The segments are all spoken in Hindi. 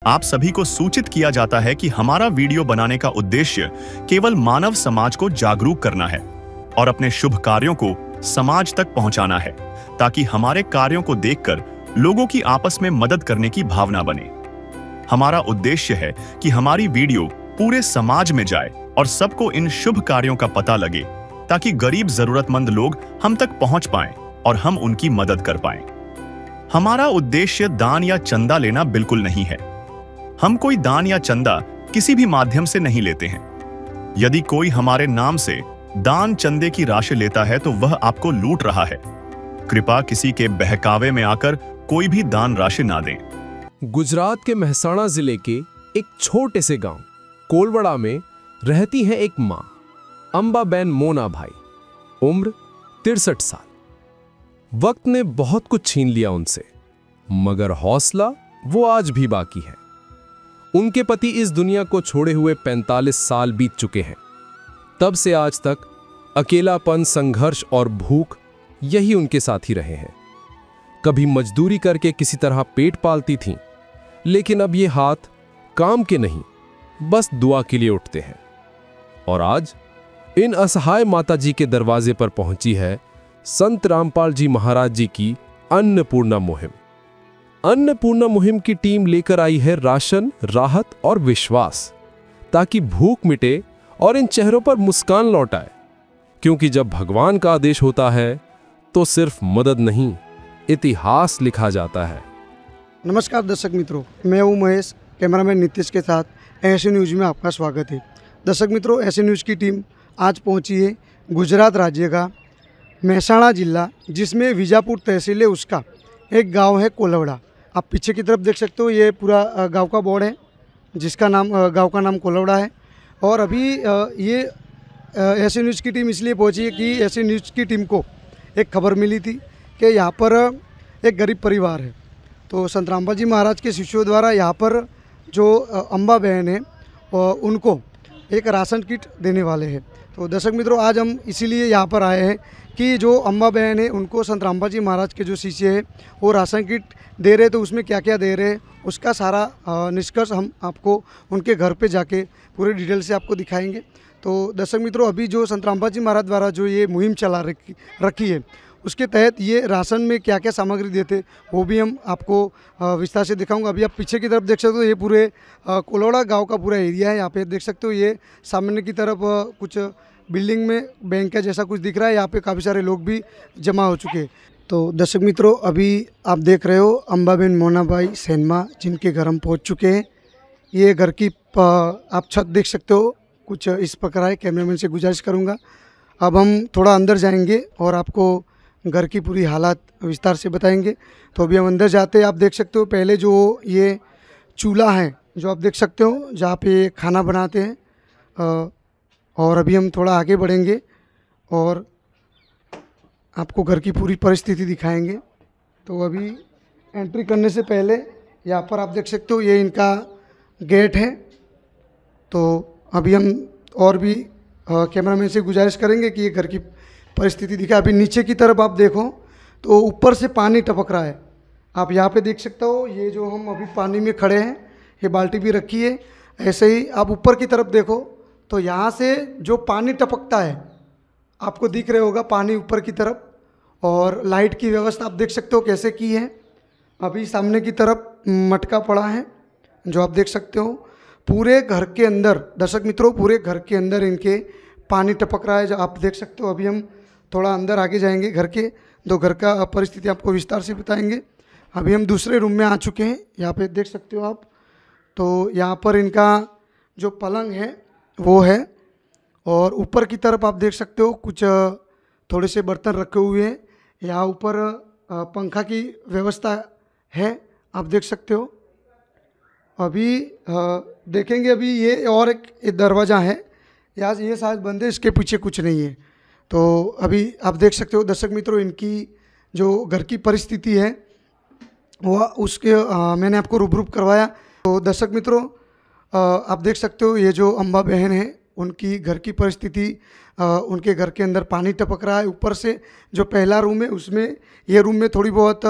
आप सभी को सूचित किया जाता है कि हमारा वीडियो बनाने का उद्देश्य केवल मानव समाज को जागरूक करना है और अपने शुभ कार्यों को समाज तक पहुंचाना है, ताकि हमारे कार्यों को देखकर लोगों की आपस में मदद करने की भावना बने। हमारा उद्देश्य है कि हमारी वीडियो पूरे समाज में जाए और सबको इन शुभ कार्यों का पता लगे, ताकि गरीब जरूरतमंद लोग हम तक पहुंच पाएं और हम उनकी मदद कर पाएं। हमारा उद्देश्य दान या चंदा लेना बिल्कुल नहीं है। हम कोई दान या चंदा किसी भी माध्यम से नहीं लेते हैं। यदि कोई हमारे नाम से दान चंदे की राशि लेता है तो वह आपको लूट रहा है। कृपया किसी के बहकावे में आकर कोई भी दान राशि ना दें। गुजरात के मेहसाणा जिले के एक छोटे से गांव कोलवड़ा में रहती है एक मां, अंबाबेन मोनाभाई, उम्र 63 साल। वक्त ने बहुत कुछ छीन लिया उनसे, मगर हौसला वो आज भी बाकी है। उनके पति इस दुनिया को छोड़े हुए 45 साल बीत चुके हैं। तब से आज तक अकेलापन, संघर्ष और भूख यही उनके साथी रहे हैं। कभी मजदूरी करके किसी तरह पेट पालती थीं, लेकिन अब ये हाथ काम के नहीं, बस दुआ के लिए उठते हैं। और आज इन असहाय माताजी के दरवाजे पर पहुंची है संत रामपाल जी महाराज जी की अन्नपूर्णा मुहिम। अन्नपूर्णा मुहिम की टीम लेकर आई है राशन, राहत और विश्वास, ताकि भूख मिटे और इन चेहरों पर मुस्कान लौट आए। क्योंकि जब भगवान का आदेश होता है तो सिर्फ मदद नहीं, इतिहास लिखा जाता है। नमस्कार दर्शक मित्रों, मैं हूं महेश, कैमरामैन नीतीश के साथ ऐसे न्यूज़ में आपका स्वागत है। दर्शक मित्रों, ऐसे न्यूज़ की टीम आज पहुंची है गुजरात राज्य का मेहसाणा जिला, जिसमें विजापुर तहसील है, उसका एक गांव है कोलवड़ा। आप पीछे की तरफ देख सकते हो, ये पूरा गांव का बोर्ड है, जिसका नाम गांव का नाम कोलवड़ा है। और अभी ये ऐसे न्यूज़ की टीम इसलिए पहुंची है कि ऐसे न्यूज़ की टीम को एक खबर मिली थी कि यहाँ पर एक गरीब परिवार है। तो संत रामपाल जी महाराज के शिष्यों द्वारा यहाँ पर जो अम्बा बहन है उनको एक राशन किट देने वाले हैं। तो दर्शक मित्रों, आज हम इसीलिए यहाँ पर आए हैं कि जो अम्बा बहन है उनको संत रामपाल जी महाराज के जो शिष्य है वो राशन किट दे रहे, तो उसमें क्या क्या दे रहे हैं उसका सारा निष्कर्ष हम आपको उनके घर पे जाके पूरे डिटेल से आपको दिखाएंगे। तो दर्शक मित्रों, अभी जो संत रामपाल जी महाराज द्वारा जो ये मुहिम चला रखी है, उसके तहत ये राशन में क्या क्या सामग्री देते वो भी हम आपको विस्तार से दिखाऊंगा। अभी आप पीछे की तरफ देख सकते हो, ये पूरे कोलवड़ा गांव का पूरा एरिया है। यहाँ पे देख सकते हो, ये सामने की तरफ कुछ बिल्डिंग में बैंक का जैसा कुछ दिख रहा है। यहाँ पे काफ़ी सारे लोग भी जमा हो चुके हैं। तो दर्शक मित्रों, अभी आप देख रहे हो अंबाबेन मोनाभाई सेनमा, जिनके घर हम पहुँच चुके हैं। ये घर की आप छत देख सकते हो, कुछ इस प्रकार है। कैमरामैन से गुजारिश करूँगा, अब हम थोड़ा अंदर जाएंगे और आपको घर की पूरी हालात विस्तार से बताएंगे। तो अभी हम अंदर जाते हैं। आप देख सकते हो, पहले जो ये चूल्हा है जो आप देख सकते हो, जहाँ पे खाना बनाते हैं। और अभी हम थोड़ा आगे बढ़ेंगे और आपको घर की पूरी परिस्थिति दिखाएंगे। तो अभी एंट्री करने से पहले यहाँ पर आप देख सकते हो, ये इनका गेट है। तो अभी हम और भी कैमरामैन से गुजारिश करेंगे कि ये घर की परिस्थिति दिखाए। अभी नीचे की तरफ आप देखो तो ऊपर से पानी टपक रहा है। आप यहाँ पे देख सकते हो, ये जो हम अभी पानी में खड़े हैं, ये बाल्टी भी रखी है। ऐसे ही आप ऊपर की तरफ देखो तो यहाँ से जो पानी टपकता है, आपको दिख रहे होगा पानी ऊपर की तरफ। और लाइट की व्यवस्था आप देख सकते हो कैसे की है। अभी सामने की तरफ मटका पड़ा है जो आप देख सकते हो। पूरे घर के अंदर, दर्शक मित्रों, पूरे घर के अंदर इनके पानी टपक रहा है जो आप देख सकते हो। अभी हम थोड़ा अंदर आगे जाएंगे घर के, तो घर का परिस्थिति आपको विस्तार से बताएंगे। अभी हम दूसरे रूम में आ चुके हैं, यहाँ पे देख सकते हो आप। तो यहाँ पर इनका जो पलंग है वो है, और ऊपर की तरफ आप देख सकते हो कुछ थोड़े से बर्तन रखे हुए हैं। यहाँ ऊपर पंखा की व्यवस्था है, आप देख सकते हो। अभी देखेंगे, अभी ये और एक दरवाज़ा है, यहाँ ये शायद बंद है, इसके पीछे कुछ नहीं है। तो अभी आप देख सकते हो दर्शक मित्रों, इनकी जो घर की परिस्थिति है वह उसके मैंने आपको रूबरू करवाया। तो दर्शक मित्रों, आप देख सकते हो, ये जो अम्बा बहन है उनकी घर की परिस्थिति, उनके घर के अंदर पानी टपक रहा है। ऊपर से जो पहला रूम है उसमें, ये रूम में थोड़ी बहुत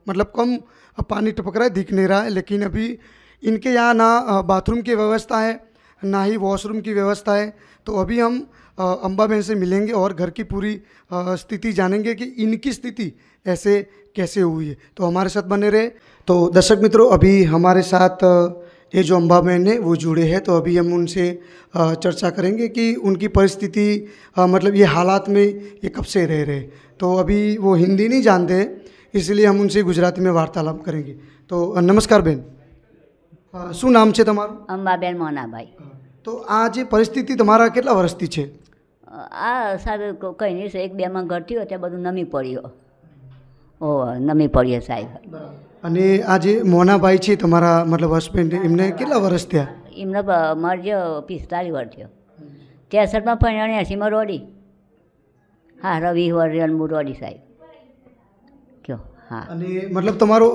मतलब कम पानी टपक रहा है, दिख नहीं रहा है। लेकिन अभी इनके यहाँ ना बाथरूम की व्यवस्था है, ना ही वॉशरूम की व्यवस्था है। तो अभी हम अम्बा बहन से मिलेंगे और घर की पूरी स्थिति जानेंगे कि इनकी स्थिति ऐसे कैसे हुई है। तो हमारे साथ बने रहे। तो दर्शक मित्रों, अभी हमारे साथ ये जो अम्बा बहन है वो जुड़े हैं। तो अभी हम उनसे चर्चा करेंगे कि उनकी परिस्थिति मतलब ये हालात में ये कब से रह रहे। तो अभी वो हिंदी नहीं जानते हैं, इसलिए हम उनसे गुजराती में वार्तालाप करेंगे। तो नमस्कार બેન, શું નામ છે તમારું? અંબાબેન મોનાભાઈ. તો આ જે પરિસ્થિતિ તમારા કેટલા વર્ષથી છે? આ સાહેબ કંઈ નહીં, એક બેમાં ઘર થયો ત્યાં બધું નમી પડ્યો. ઓ નમી પડ્યો સાહેબ. અને આ જે મોનાભાઈ છે તમારા મતલબ હસબન્ડ, એમને કેટલા વર્ષ થયા? એમને મરજો 45 વર્ષ થયો. 63માં પરણ્યા, 80માં રોડી. હા, રવિ વરિયન રોડી સાહેબ. કયો? હા. અને મતલબ તમારો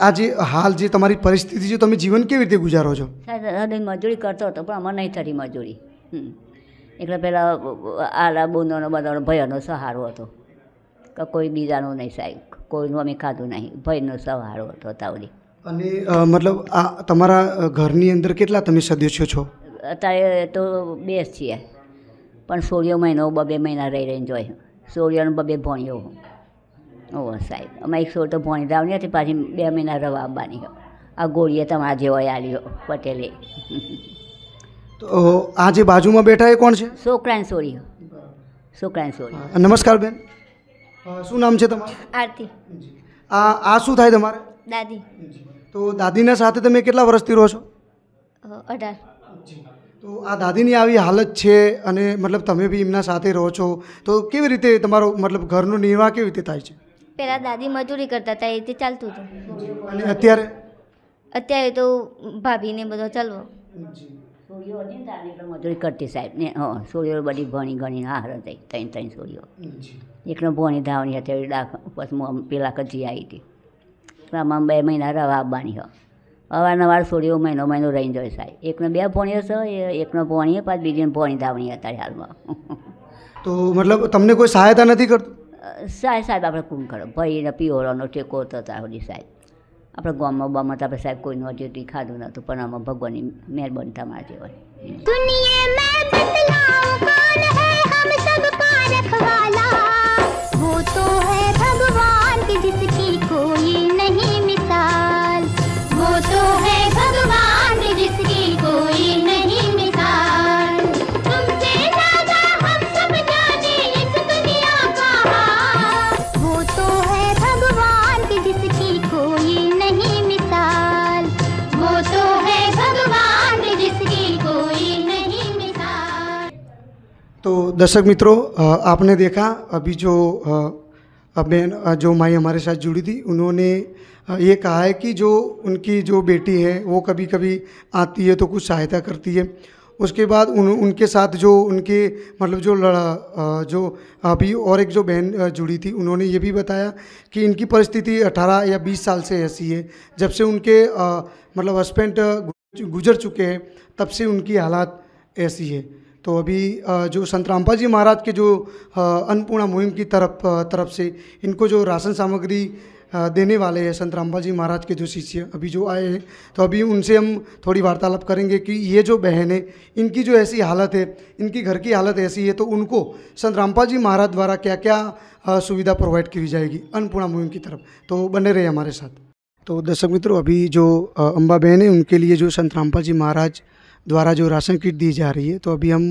આ જે હાલ જે તમારી પરિસ્થિતિ છે, તમે જીવન કેવી રીતે ગુજારો છો? સાહેબ મજૂરી કરતો હતો પણ અમારે નહીં થતી મજૂરી. એટલે પેલા આલા બુંદોનો બધાનો ભયનો સહારો હતો કે કોઈ બીજાનો નહીં સાહેબ, કોઈનું અમે ખાધું નહીં, ભયનો સહારો હતો તાવડી. અને મતલબ આ તમારા ઘરની અંદર કેટલા તમે સદસ્યો છો? અત્યારે તો 2 જ છીએ, પણ સોળિયો મહિનો 2 મહિના રહીને જોઈએ. સોળિયોનો 2 ભણ્યો. ઓહો સાહેબ, અમે એક સોળ તો ભણી દાવની હતી, પાછી 2 મહિના રવા આવવાની. આ ગોળીએ તમારા જેવો આલ્યો પટેલે. તો આ જે બાજુમાં બેઠા એ કોણ છે? છોકરાને સોળિયો. છોકરાને સોળિયો. નમસ્કાર બેન, શું નામ છે તમારું? આરતી. આ શું થાય તમારે? દાદી. તો દાદીના સાથે તમે કેટલા વર્ષથી રહો છો? 18. તો આ દાદીની આવી હાલત છે અને મતલબ તમે બી એમના સાથે રહો છો, તો કેવી રીતે તમારો મતલબ ઘરનો નિર્વાહ કેવી રીતે થાય છે? પહેલાં દાદી મજૂરી કરતા હતા, એ રીતે ચાલતું હતું. અને અત્યારે? અત્યારે તો ભાભીને બધો ચાલવો. સોળીઓ હતી ને તારે એટલે મજૂરી કરતી સાહેબ ને. સોળીઓ બધી ભણી ગણી હાર થઈ, 3 સોળીઓ. એકનો ભણી ધાવણી હતી, પછી પેલા કચી આવી હતી. આમાં 2 મહિના રવા આવવાની હોય. અવારનવાર સોળીઓ મહિનો રહીને જોઈએ સાહેબ. એકનો 2 ભણીઓ છે, એકનો ભણીએ, પાછી બીજીને ભણી ધાવણી અત્યારે હાલમાં. તો મતલબ તમને કોઈ સહાયતા નથી કરતું? સાહેબ આપણે કોણ કરો, ભાઈને પીઓળાનો ટેકો હતો ત્યાં સુધી સાહેબ. આપણે ગામમાં બામમાં તો આપણે સાહેબ કોઈનું હજી ખાધું નહોતું, પણ આમાં ભગવાનની મહેરબાની તમારા જેવા. दुनिया में बतलाऊं कौन है हम सबका रखवाला, वो तो है भगवान की जिसकी कोई नहीं मिसाल, वो तो है भगवान की जिसकी कोई नहीं मिसाल. तुमसे ज्यादा हम सब जाने इस दुनिया का हाल, वो तो है भगवान की जिसकी कोई नहीं मिसाल, वो तो है भगवान की जिसकी कोई नहीं मिसाल. तो दर्शक मित्रों, आपने देखा अभी जो बहन जो माई हमारे साथ जुड़ी थी, उन्होंने ये कहा है कि जो उनकी जो बेटी है वो कभी कभी आती है तो कुछ सहायता करती है। उसके बाद उनके साथ जो उनके मतलब जो अभी और एक जो बहन जुड़ी थी, उन्होंने ये भी बताया कि इनकी परिस्थिति 18 या 20 साल से ऐसी है। जब से उनके मतलब हस्बैंड गुजर चुके हैं तब से उनकी हालात ऐसी है। तो अभी जो संत रामपाल जी महाराज के जो अन्नपूर्णा मुहिम की तरफ से इनको जो राशन सामग्री देने वाले हैं संत रामपाल जी महाराज के जो शिष्य अभी जो आए हैं, तो अभी उनसे हम थोड़ी वार्तालाप करेंगे कि ये जो बहन है इनकी जो ऐसी हालत है, इनकी घर की हालत ऐसी है, तो उनको संत रामपाल जी महाराज द्वारा क्या क्या सुविधा प्रोवाइड की जाएगी अन्नपूर्णा मुहिम की तरफ। तो बने रहे हमारे साथ। तो दर्शक मित्रों, अभी जो अम्बा बहन है उनके लिए जो संत रामपाल जी महाराज द्वारा जो राशन किट दी जा रही है, तो अभी हम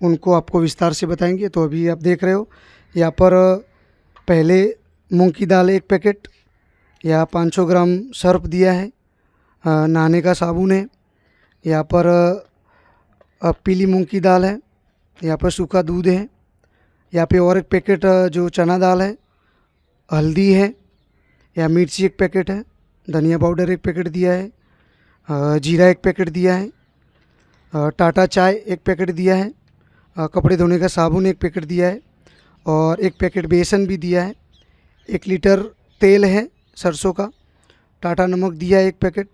उनको आपको विस्तार से बताएंगे। तो अभी आप देख रहे हो यहाँ पर पहले मूंग की दाल 1 पैकेट, यहाँ 500 ग्राम सर्फ दिया है, नहाने का साबुन है, यहाँ पर पीली मूंग की दाल है, यहाँ पर सूखा दूध है, यहाँ पे और 1 पैकेट जो चना दाल है, हल्दी है, यहाँ मिर्ची 1 पैकेट है, धनिया पाउडर 1 पैकेट दिया है, जीरा 1 पैकेट दिया है, टाटा चाय 1 पैकेट दिया है, कपड़े धोने का साबुन 1 पैकेट दिया है और 1 पैकेट बेसन भी दिया है, 1 लीटर तेल है सरसों का, टाटा नमक दिया है 1 पैकेट,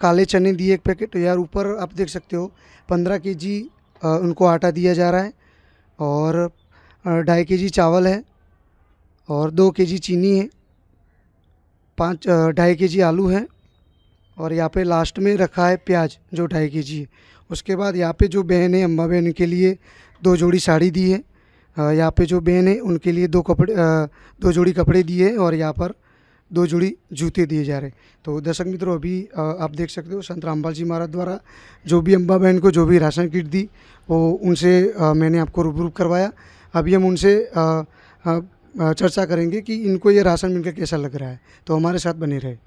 काले चने दिए 1 पैकेट। तो यार ऊपर आप देख सकते हो 15 केजी उनको आटा दिया जा रहा है और 2.5 केजी चावल है और 2 केजी चीनी है, 2.5 केजी आलू है और यहाँ पे लास्ट में रखा है प्याज जो 2.5 kg है। उसके बाद यहाँ पे जो बहन है अम्मा बहन के लिए 2 जोड़ी साड़ी दी है। यहाँ पे जो बहन है उनके लिए 2 जोड़ी कपड़े दिए और यहाँ पर 2 जोड़ी जूते दिए जा रहे। तो दर्शक मित्रों अभी आप देख सकते हो संत रामपाल जी महाराज द्वारा जो भी अम्बा बहन को जो भी राशन किट दी वो उनसे मैंने आपको रूबरू करवाया। अभी हम उनसे चर्चा करेंगे कि इनको ये राशन मिलकर कैसा लग रहा है, तो हमारे साथ बने रहे।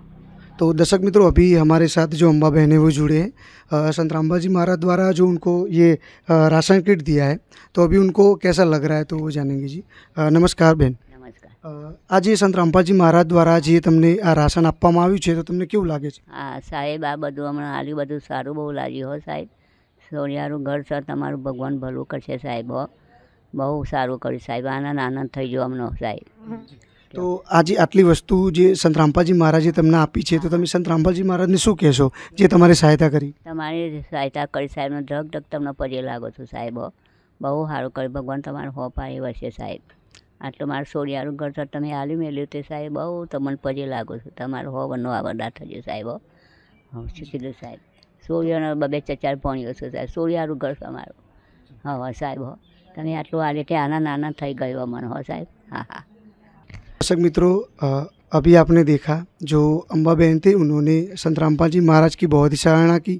तो दर्शक मित्रों अभी हमारे साथ जो अम्बा बहन है वो जुड़े हैं। संत रामपाल जी महाराज द्वारा जो उनको ये राशन किट दिया है तो अभी उनको कैसा लग रहा है तो वो जानेंगे जी। नमस्कार बहन। नमस्कार। આજે સંત રામપાલજી મહારાજ દ્વારા જે તમને આ રાશન આપવામાં આવ્યું છે તો તમને કેવું લાગે છે? હા સાહેબ, આ બધું હમણાં આલ્યું બધું સારું બહુ લાગ્યું હો સાહેબ. સોનિયારું ઘર છે, તમારું ભગવાન ભલું કરશે સાહેબ. હો બહુ સારું કર્યું સાહેબ. આનંદ આનંદ થઈ ગયો અમને સાહેબ. તો આજે આટલી વસ્તુ જે સંત રામપાલજી મહારાજે તમને આપી છે તો તમે સંત રામપાલજી મહારાજને શું કહેશો જે તમારી સહાયતા કરી? તમારી સહાયતા કરી સાહેબને ધક ધક તમને પગે લાગો છું સાહેબ. હો બહુ સારું કર્યું. ભગવાન તમારું હો પાડે વસે સાહેબ. આટલું મારું સોડિયારું ઘર તો તમે હાલી મેલ્યું તે સાહેબ. બહુ તમને પગે લાગો છું. તમારું હો વનો આવડા થજો સાહેબ. હો શું કીધું સાહેબ? સોડિયાનો 2-4 પોણીઓ છે સાહેબ. સોડિયારું ઘર તમારું. હા સાહેબ. હો તમે આટલું હાલે તે આનંદ આનંદ થઈ ગયો મને હો સાહેબ. હા હા। दर्शक मित्रों अभी आपने देखा जो अम्बा बहन थे उन्होंने संत रामपाल जी महाराज की बहुत ही सराहना की।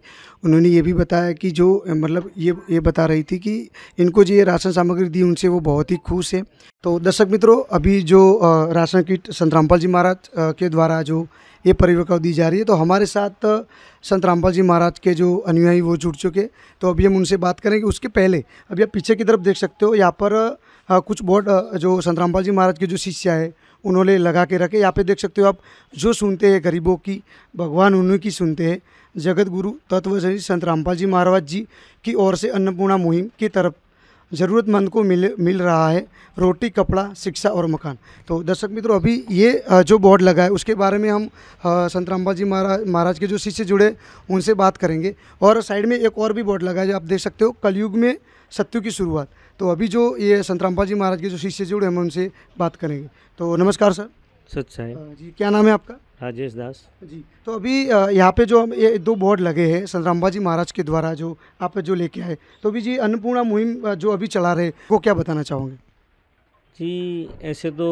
उन्होंने ये भी बताया कि जो मतलब ये बता रही थी कि इनको जो ये राशन सामग्री दी उनसे वो बहुत ही खुश है। तो दर्शक मित्रों अभी जो राशन किट संत रामपाल जी महाराज के द्वारा जो ये परिवार को दी जा रही है तो हमारे साथ संत रामपाल जी महाराज के जो अनुयायी वो जुड़ चुके। तो अभी हम उनसे बात करेंगे। उसके पहले अभी आप पीछे की तरफ देख सकते हो, यहाँ पर कुछ बोर्ड जो संत रामपाल जी महाराज के जो शिष्य है उन्होंने लगा के रखे। यहाँ पे देख सकते हो आप, जो सुनते हैं गरीबों की भगवान उन्हीं की सुनते हैं। जगत गुरु तत्वदर्शी संत रामपाल जी महाराज जी की ओर से अन्नपूर्णा मुहिम की तरफ ज़रूरतमंद को मिल रहा है रोटी, कपड़ा, शिक्षा और मकान। तो दर्शक मित्रों अभी ये जो बोर्ड लगा है उसके बारे में हम संत रामपाल जी महाराज के जो शिष्य जुड़े उनसे बात करेंगे। और साइड में एक और भी बोर्ड लगा है जो आप देख सकते हो, कलयुग में सत्य की शुरुआत। तो अभी जो ये संत रामपाल जी महाराज के जो शिष्य जुड़े हम उनसे बात करेंगे। तो नमस्कार सर। सच साहेब जी, क्या नाम है आपका? राजेश दास जी। तो अभी यहाँ पे जो हम ये 2 बोर्ड लगे हैं संत रामपाल जी महाराज के द्वारा जो आप जो लेके आए, तो अभी जी अन्नपूर्णा मुहिम जो अभी चला रहे वो क्या बताना चाहोगे? जी, ऐसे तो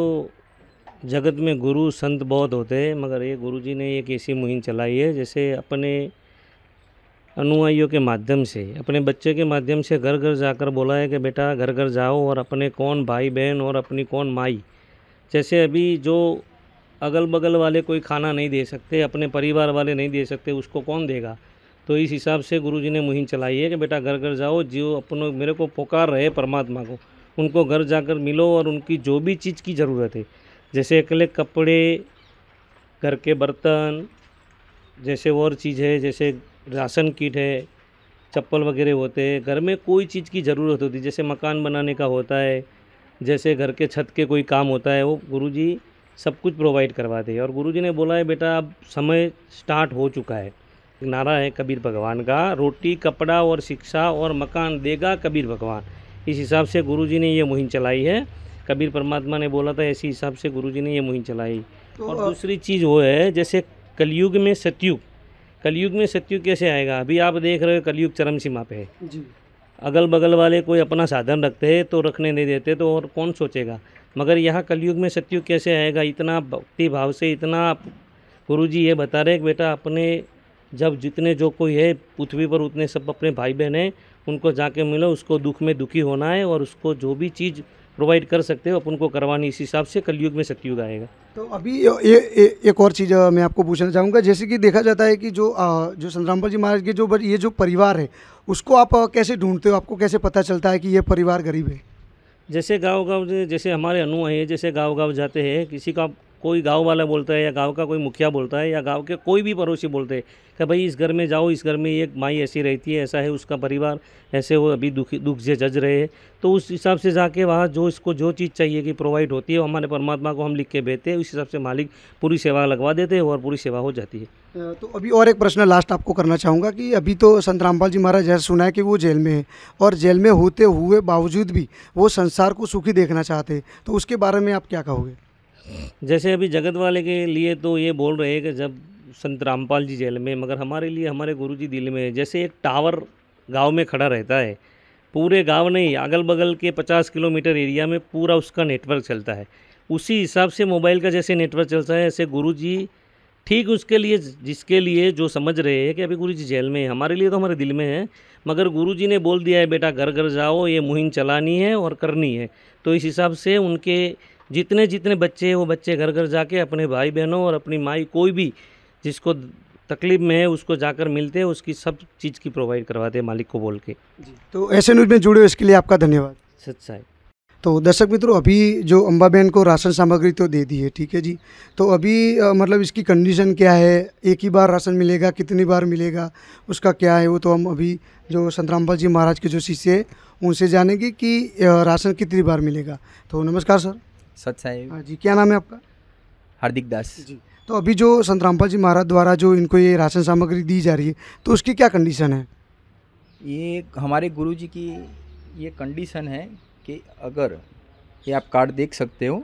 जगत में गुरु संत बहुत होते हैं, मगर ये गुरु जी ने एक ऐसी मुहिम चलाई है जैसे अपने अनुयायियों के माध्यम से, अपने बच्चे के माध्यम से घर घर जाकर बोला है कि बेटा घर घर जाओ और अपने कौन भाई बहन और अपनी कौन माई, जैसे अभी जो अगल बगल वाले कोई खाना नहीं दे सकते, अपने परिवार वाले नहीं दे सकते, उसको कौन देगा। तो इस हिसाब से गुरुजी ने मुहिम चलाई है कि बेटा घर घर जाओ, जो अपनों मेरे को पुकार रहे परमात्मा को, उनको घर जाकर मिलो और उनकी जो भी चीज़ की ज़रूरत है, जैसे अकेले कपड़े, घर के बर्तन, जैसे और चीज़ है, जैसे राशन किट है, चप्पल वगैरह होते हैं, घर में कोई चीज़ की ज़रूरत होती है, जैसे मकान बनाने का होता है, जैसे घर के छत के कोई काम होता है, वो गुरुजी सब कुछ प्रोवाइड करवाते हैं। और गुरुजी ने बोला है बेटा अब समय स्टार्ट हो चुका है। नारा है कबीर भगवान का, रोटी, कपड़ा और शिक्षा और मकान देगा कबीर भगवान। इस हिसाब से गुरुजी ने ये मुहिम चलाई है। कबीर परमात्मा ने बोला था, इसी हिसाब से गुरुजी ने ये मुहिम चलाई। और दूसरी चीज़ वो है जैसे कलयुग में सतयुग, कलयुग में सतयुग कैसे आएगा? अभी आप देख रहे हो कलयुग चरम सीमा पे है जी। अगल बगल वाले कोई अपना साधन रखते हैं तो रखने नहीं देते, तो और कौन सोचेगा। मगर यहाँ कलयुग में सतयुग कैसे आएगा? इतना भक्ति भाव से, इतना गुरुजी ये बता रहे कि बेटा अपने जब जितने जो कोई है पृथ्वी पर उतने सब अपने भाई बहन हैं, उनको जाके मिलो, उसको दुख में दुखी होना है और उसको जो भी चीज़ प्रोवाइड कर सकते हो अपन को करवानी। इस हिसाब से कलयुग में सतयुग आएगा। तो अभी एक और चीज़ मैं आपको पूछना चाहूँगा, जैसे कि देखा जाता है कि जो संत रामपाल जी महाराज के जो ये जो परिवार है उसको आप कैसे ढूंढते हो? आपको कैसे पता चलता है कि ये परिवार गरीब है? जैसे गांव-गांव जैसे हमारे अनुयायी है, जैसे गांव-गांव जाते हैं, किसी का कोई गांव वाला बोलता है या गांव का कोई मुखिया बोलता है या गांव के कोई भी पड़ोसी बोलते हैं कि भाई इस घर में जाओ, इस घर में एक माई ऐसी रहती है, ऐसा है उसका परिवार, ऐसे वो अभी दुख से जज रहे हैं। तो उस हिसाब से जाके वहाँ जो इसको जो चीज़ चाहिए कि प्रोवाइड होती है, वो हमारे परमात्मा को हम लिख के भेजते हैं। उस हिसाब से मालिक पूरी सेवा लगवा देते हैं और पूरी सेवा हो जाती है। तो अभी और एक प्रश्न लास्ट आपको करना चाहूँगा कि अभी तो संत रामपाल जी महाराज जैसा सुना है कि वो जेल में है और जेल में होते हुए बावजूद भी वो संसार को सुखी देखना चाहते हैं, तो उसके बारे में आप क्या कहोगे? जैसे अभी जगत वाले के लिए तो ये बोल रहे हैं कि जब संत रामपाल जी जेल में, मगर हमारे लिए हमारे गुरुजी दिल में है। जैसे एक टावर गांव में खड़ा रहता है, पूरे गांव नहीं, अगल बगल के 50 किलोमीटर एरिया में पूरा उसका नेटवर्क चलता है। उसी हिसाब से मोबाइल का जैसे नेटवर्क चलता है, ऐसे गुरुजी ठीक उसके लिए, जिसके लिए जो समझ रहे हैं कि अभी गुरुजी जेल में है, हमारे लिए तो हमारे दिल में है, मगर गुरुजी ने बोल दिया है बेटा घर घर जाओ, ये मुहिम चलानी है और करनी है। तो इस हिसाब से उनके जितने जितने बच्चे हैं वो बच्चे घर घर जाके अपने भाई बहनों और अपनी माई, कोई भी जिसको तकलीफ में है उसको जाकर मिलते हैं, उसकी सब चीज़ की प्रोवाइड करवाते हैं मालिक को बोल के। तो ऐसे न्यूज़ में जुड़े हो इसके लिए आपका धन्यवाद। सच्चाई। तो दर्शक मित्रों, अभी जो अम्बा बहन को राशन सामग्री तो दे दी है, ठीक है जी। तो अभी मतलब इसकी कंडीशन क्या है, एक ही बार राशन मिलेगा, कितनी बार मिलेगा, उसका क्या है, वो तो हम अभी जो संत रामपाल जी महाराज के जो शिष्य है उनसे जानेंगे कि राशन कितनी बार मिलेगा। तो नमस्कार सर। सत साहिब। हाँ जी, क्या नाम है आपका? हार्दिक दास जी। तो अभी जो संत रामपाल जी महाराज द्वारा जो इनको ये राशन सामग्री दी जा रही है, तो उसकी क्या कंडीशन है? ये हमारे गुरुजी की ये कंडीशन है कि अगर ये आप कार्ड देख सकते हो,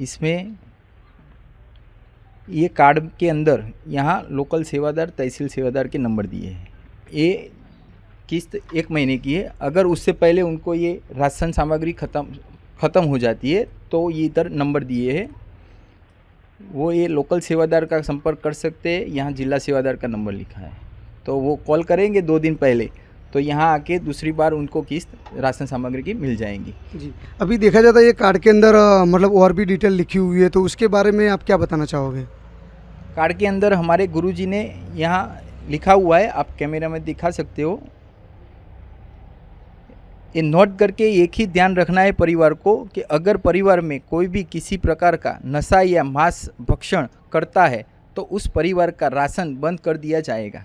इसमें ये कार्ड के अंदर यहाँ लोकल सेवादार, तहसील सेवादार के नंबर दिए हैं। ये किस्त 1 महीने की है। अगर उससे पहले उनको ये राशन सामग्री ख़त्म हो जाती है तो ये इधर नंबर दिए हैं, वो ये लोकल सेवादार का संपर्क कर सकते हैं। यहाँ जिला सेवादार का नंबर लिखा है, तो वो कॉल करेंगे 2 दिन पहले, तो यहाँ आके दूसरी बार उनको किस्त राशन सामग्री की मिल जाएंगी। जी। अभी देखा जाता है ये कार्ड के अंदर मतलब और भी डिटेल लिखी हुई है, तो उसके बारे में आप क्या बताना चाहोगे? कार्ड के अंदर हमारे गुरुजी ने यहाँ लिखा हुआ है, आप कैमरा में दिखा सकते हो। ये नोट करके एक ही ध्यान रखना है परिवार को कि अगर परिवार में कोई भी किसी प्रकार का नशा या मांस भक्षण करता है तो उस परिवार का राशन बंद कर दिया जाएगा।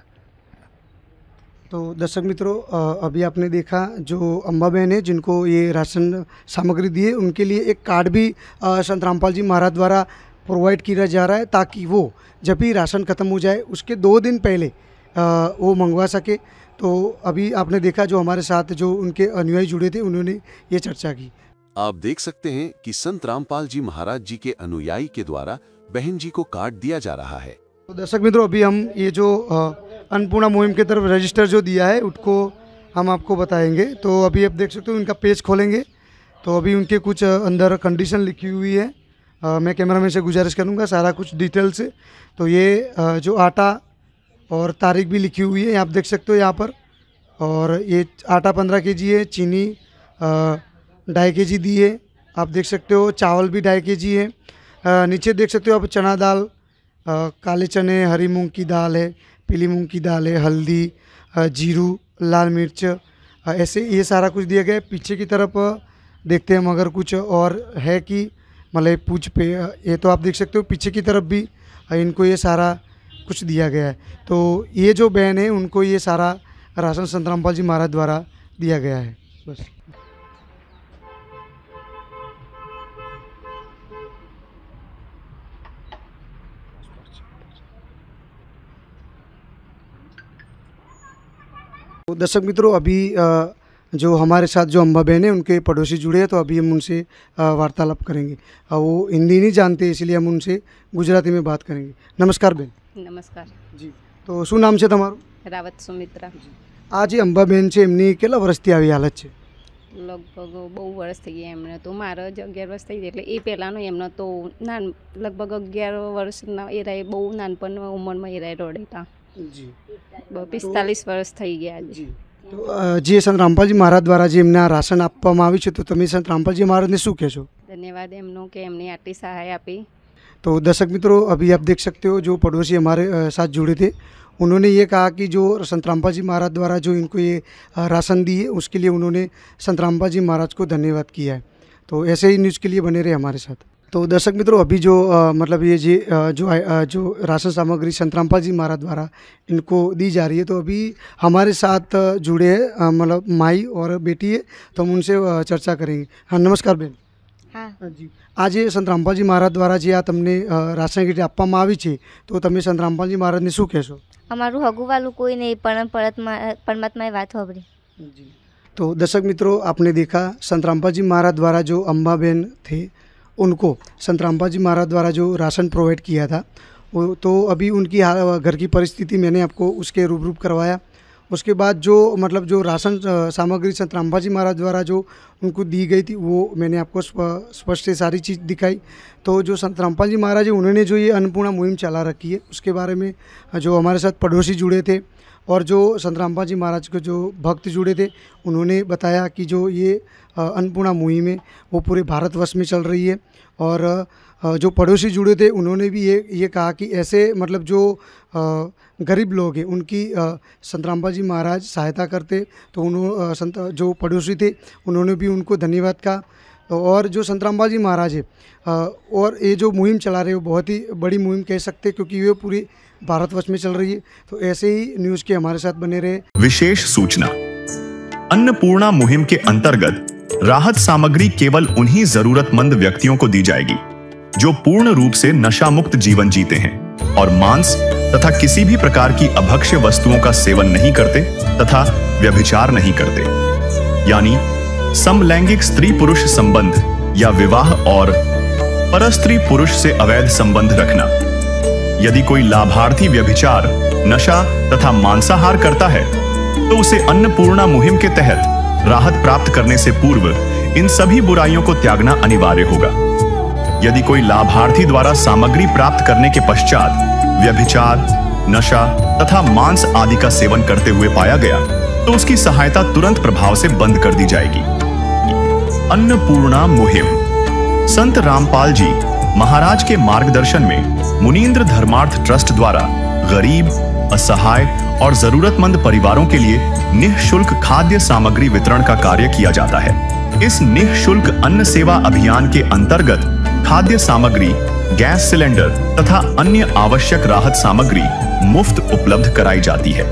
तो दर्शक मित्रों, अभी आपने देखा जो अम्बा बहन है जिनको ये राशन सामग्री दी है, उनके लिए एक कार्ड भी संत रामपाल जी महाराज द्वारा प्रोवाइड किया जा रहा है, ताकि वो जब भी राशन ख़त्म हो जाए उसके 2 दिन पहले वो मंगवा सके। तो अभी आपने देखा जो हमारे साथ जो उनके अनुयायी जुड़े थे, उन्होंने ये चर्चा की। आप देख सकते हैं कि संत रामपाल जी महाराज जी के अनुयायी के द्वारा बहन जी को कार्ड दिया जा रहा है। तो दर्शक मित्रों, अभी हम ये जो अन्नपूर्णा मुहिम की तरफ रजिस्टर जो दिया है उसको हम आपको बताएंगे। तो अभी आप देख सकते हो, इनका पेज खोलेंगे तो अभी उनके कुछ अंदर कंडीशन लिखी हुई है। मैं कैमरामैन से गुजारिश करूंगा सारा कुछ डिटेल से। तो ये जो आटा और तारीख भी लिखी हुई है, आप देख सकते हो यहाँ पर। और ये आटा 15 kg है, चीनी 2.5 kg दी है, आप देख सकते हो। चावल भी 2.5 kg है। नीचे देख सकते हो आप चना दाल, काले चने, हरी मूंग की दाल है, पीली मूंग की दाल है, हल्दी, जीरू, लाल मिर्च, ऐसे ये सारा कुछ दिया गया है। पीछे की तरफ देखते हैं हम अगर कुछ और है कि मतलब पूछ पे, ये तो आप देख सकते हो पीछे की तरफ भी इनको ये सारा कुछ दिया गया है। तो ये जो बहन है उनको ये सारा राशन संत रामपाल जी महाराज द्वारा दिया गया है। बस। तो दर्शक मित्रों, अभी जो हमारे साथ जो अम्बा बहन है उनके पड़ोसी जुड़े हैं, तो अभी हम उनसे वार्तालाप करेंगे। वो हिंदी नहीं जानते, इसलिए हम उनसे गुजराती में बात करेंगे। नमस्कार बेन। नमस्कार जी। तो શું નામ છે તમારું? રાવત સુમિત્રા। આ જે અંબાબેન છે એમની કેટલા વર્ષથી આવી હાલત છે? લગભગ બહુ વર્ષ થઈ ગયા એમને, તો મારા જ 11 વર્ષ થઈ ગયા, એટલે એ પહેલાંનો એમનો તો લગભગ 11 વર્ષના એરાએ બહુ નાનપણ ઉંમરમાં એરાએ રડેતા। જી। 45 વર્ષ થઈ ગયા છે। તો જે સંત રામપાલજી મહારાજ દ્વારા જે એમને રાશન આપવામાં આવ્યું છે, તો તમે સંત રામપાલજી મહારાજને શું કહેશો? ધન્યવાદ એમનો કે એમને આટલી સહાય આપી। तो दर्शक मित्रों, अभी आप देख सकते हो जो पड़ोसी हमारे साथ जुड़े थे, उन्होंने ये कहा कि जो संत रामपाल जी महाराज द्वारा जो इनको ये राशन दी है उसके लिए उन्होंने संत रामपाल जी महाराज को धन्यवाद किया है। तो ऐसे ही न्यूज़ के लिए बने रहे हमारे साथ। तो दर्शक मित्रों, अभी जो मतलब ये जो राशन सामग्री संत रामपाल जी महाराज द्वारा इनको दी जा रही है, तो अभी हमारे साथ जुड़े हैं मतलब माई और बेटी है, तो हम उनसे चर्चा करेंगे। हाँ, नमस्कार बेन। हाँ जी। આજે સંત રામપાલજી મહારાજ દ્વારા જે આ તમને રાશન કીટ આપવામાં આવી છે, તો તમે સંત રામપાલજી મહારાજને શું કહેશો? અમારું હગુવાલું કોઈ નહીં, પણ પરમાત્માએ વાત સાંભળી। तो दर्शक मित्रों, आपने देखा संत रामपाल जी महाराज द्वारा जो अम्बा बहन थे उनको संत रामपाल जी महाराज द्वारा जो राशन प्रोवाइड किया था वो, तो अभी उनकी घर की परिस्थिति मैंने आपको उसके रूबरू करवाया। उसके बाद जो मतलब जो राशन सामग्री संत रामपाल जी महाराज द्वारा जो उनको दी गई थी वो मैंने आपको स्पष्ट से सारी चीज़ दिखाई। तो जो संत रामपाल जी महाराज है उन्होंने जो ये अन्नपूर्णा मुहिम चला रखी है उसके बारे में जो हमारे साथ पड़ोसी जुड़े थे और जो संत रामपाल जी महाराज के जो भक्त जुड़े थे उन्होंने बताया कि जो ये अन्नपूर्णा मुहिम है वो पूरे भारतवर्ष में चल रही है। और जो पड़ोसी जुड़े थे उन्होंने भी ये कहा कि ऐसे मतलब जो गरीब लोग हैं उनकी संत रामपाल जी महाराज सहायता करते, तो उन्होंने संत जो पड़ोसी थे उन्होंने भी उनको धन्यवाद कहा। और जो संत रामपाल जी महाराज है और ये जो मुहिम चला रहे हो बहुत ही बड़ी मुहिम कह सकते हैं क्योंकि ये पूरी भारतवर्ष में चल रही है। तो ऐसे ही न्यूज़ के हमारे साथ बने रहे। विशेष सूचना, अन्नपूर्णा मुहिम के अंतर्गत राहत सामग्री केवल उन्हीं जरूरतमंद व्यक्तियों को दी जाएगी जो पूर्ण रूप से नशा मुक्त जीवन जीते हैं और मांस तथा किसी भी प्रकार की अभक्ष्य वस्तुओं का सेवन नहीं करते तथा व्यभिचार नहीं करते, यानी समलैंगिक स्त्री पुरुष संबंध या विवाह और परस्त्री पुरुष से अवैध संबंध रखना। यदि कोई लाभार्थी व्यभिचार, नशा तथा मांसाहार करता है तो उसे अन्नपूर्णा मुहिम के तहत राहत प्राप्त करने से पूर्व इन सभी बुराइयों को त्यागना अनिवार्य होगा। यदि कोई लाभार्थी द्वारा सामग्री प्राप्त करने के पश्चात व्यभिचार, नशा तथा मांस आदि का सेवन करते हुए पाया गया तो उसकी सहायता तुरंत प्रभाव से बंद कर दी जाएगी। अन्नपूर्णा मुहिम संत रामपाल जी महाराज के मार्गदर्शन में मुनींद्र धर्मार्थ ट्रस्ट द्वारा गरीब, असहाय और जरूरतमंद परिवारों के लिए निःशुल्क खाद्य सामग्री वितरण का कार्य किया जाता है। इस निःशुल्क अन्न सेवा अभियान के अंतर्गत खाद्य सामग्री, गैस सिलेंडर तथा अन्य आवश्यक राहत सामग्री मुफ्त उपलब्ध कराई जाती है।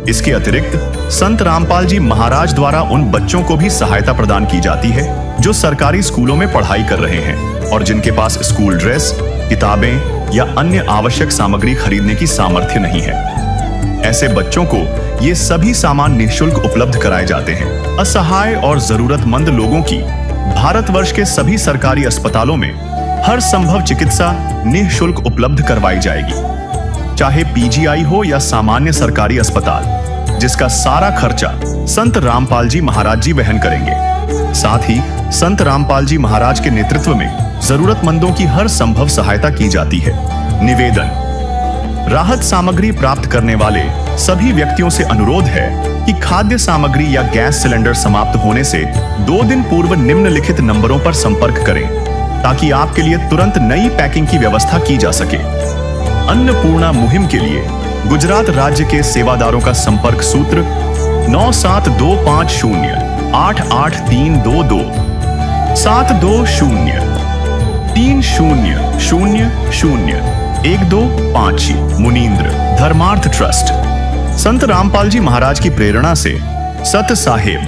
इसके अतिरिक्त संत रामपाल जी महाराज द्वारा उन बच्चों को भी सहायता प्रदान की जाती है जो सरकारी स्कूलों में पढ़ाई कर रहे हैं और जिनके पास स्कूल ड्रेस, किताबें या अन्य आवश्यक सामग्री खरीदने की सामर्थ्य नहीं है। ऐसे बच्चों को ये सभी सामान निःशुल्क उपलब्ध कराए जाते हैं। असहाय और जरूरतमंद लोगों की भारतवर्ष के सभी सरकारी अस्पतालों में हर संभव चिकित्सा निःशुल्क उपलब्ध करवाई जाएगी, चाहे पीजीआई हो या सामान्य सरकारी अस्पताल, जिसका सारा खर्चा संत रामपाल जी महाराज जी वहन करेंगे। साथ ही संत रामपाल जी महाराज के नेतृत्व में जरूरतमंदों की हर संभव सहायता की जाती है। निवेदन, राहत सामग्री प्राप्त करने वाले सभी व्यक्तियों से अनुरोध है कि खाद्य सामग्री या गैस सिलेंडर समाप्त होने से 2 दिन पूर्व निम्नलिखित नंबरों पर संपर्क करें ताकि आपके लिए तुरंत नई पैकिंग की व्यवस्था की जा सके। अन्नपूर्णा मुहिम के लिए गुजरात राज्य के सेवादारों का संपर्क सूत्र 9725088322 72030001256 मुनींद्र धर्मार्थ ट्रस्ट। संत रामपाल जी महाराज की प्रेरणा से सत साहेब